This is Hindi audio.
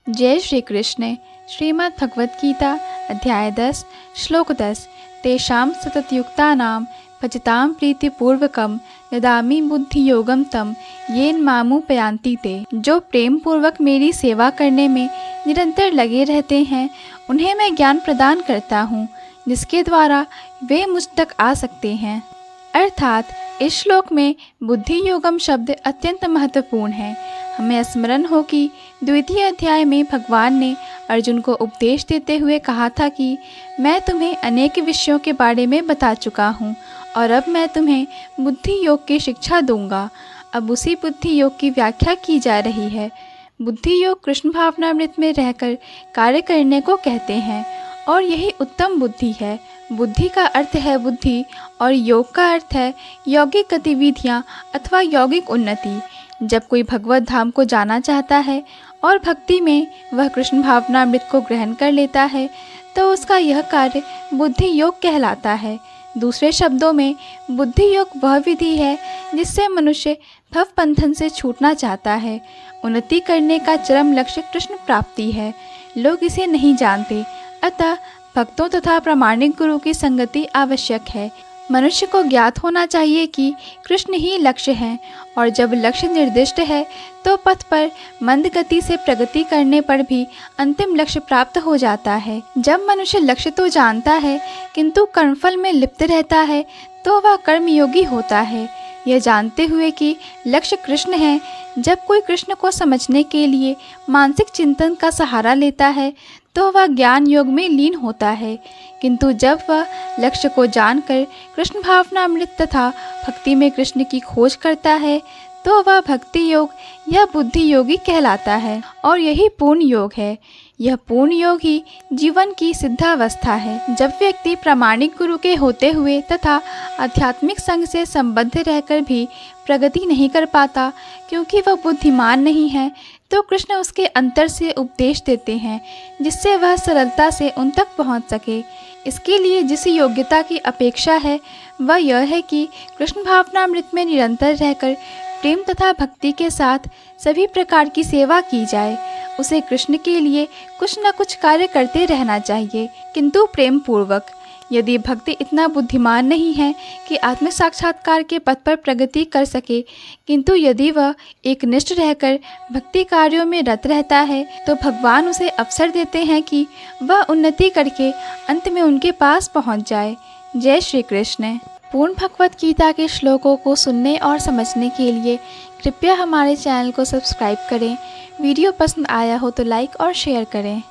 जय श्री कृष्ण। श्रीमद् भगवद गीता अध्याय 10 श्लोक 10 तेषां सततयुक्तानां भजतां प्रीतिपूर्वकं ददामि बुद्धि योगम तम येन मामुपयान्ति ते। जो प्रेम पूर्वक मेरी सेवा करने में निरंतर लगे रहते हैं उन्हें मैं ज्ञान प्रदान करता हूँ, जिसके द्वारा वे मुझ तक आ सकते हैं। अर्थात इस श्लोक में बुद्धि योगम शब्द अत्यंत महत्वपूर्ण है। हमें स्मरण हो कि द्वितीय अध्याय में भगवान ने अर्जुन को उपदेश देते हुए कहा था कि मैं तुम्हें अनेक विषयों के बारे में बता चुका हूँ और अब मैं तुम्हें बुद्धि योग की शिक्षा दूंगा। अब उसी बुद्धि योग की व्याख्या की जा रही है। बुद्धि योग कृष्ण भावनामृत में रहकर कार्य करने को कहते हैं और यही उत्तम बुद्धि है। बुद्धि का अर्थ है बुद्धि और योग का अर्थ है यौगिक गतिविधियाँ अथवा यौगिक उन्नति। जब कोई भगवत धाम को जाना चाहता है और भक्ति में वह कृष्ण भावनामृत को ग्रहण कर लेता है तो उसका यह कार्य बुद्धि योग कहलाता है। दूसरे शब्दों में बुद्धि योग वह विधि है जिससे मनुष्य भव बंधन से छूटना चाहता है। उन्नति करने का चरम लक्ष्य कृष्ण प्राप्ति है। लोग इसे नहीं जानते, अतः भक्तों तथा प्रामाणिक गुरु की संगति आवश्यक है। मनुष्य को ज्ञात होना चाहिए कि कृष्ण ही लक्ष्य है और जब लक्ष्य निर्दिष्ट है तो पथ पर मंद गति से प्रगति करने पर भी अंतिम लक्ष्य प्राप्त हो जाता है। जब मनुष्य लक्ष्य तो जानता है किंतु कर्मफल में लिप्त रहता है तो वह कर्मयोगी होता है। यह जानते हुए कि लक्ष्य कृष्ण है, जब कोई कृष्ण को समझने के लिए मानसिक चिंतन का सहारा लेता है तो वह ज्ञान योग में लीन होता है। किंतु जब वह लक्ष्य को जानकर कृष्ण भावनामृत तथा भक्ति में कृष्ण की खोज करता है तो वह भक्ति योग या बुद्धि योगी कहलाता है और यही पूर्ण योग है। यह पूर्ण योग ही जीवन की सिद्धावस्था है। जब व्यक्ति प्रामाणिक गुरु के होते हुए तथा आध्यात्मिक संग से संबद्ध रहकर भी प्रगति नहीं कर पाता क्योंकि वह बुद्धिमान नहीं है तो कृष्ण उसके अंतर से उपदेश देते हैं जिससे वह सरलता से उन तक पहुंच सके। इसके लिए जिस योग्यता की अपेक्षा है वह यह है कि कृष्ण भावनामृत में निरंतर रहकर प्रेम तथा भक्ति के साथ सभी प्रकार की सेवा की जाए। उसे कृष्ण के लिए कुछ न कुछ कार्य करते रहना चाहिए, किंतु प्रेम पूर्वक। यदि भक्ति इतना बुद्धिमान नहीं है कि आत्म साक्षात्कार के पथ पर प्रगति कर सके, किंतु यदि वह एक निष्ठ रहकर भक्ति कार्यों में रत रहता है तो भगवान उसे अवसर देते हैं कि वह उन्नति करके अंत में उनके पास पहुंच जाए। जय श्री कृष्ण। पूर्ण भगवद गीता के श्लोकों को सुनने और समझने के लिए कृपया हमारे चैनल को सब्सक्राइब करें। वीडियो पसंद आया हो तो लाइक और शेयर करें।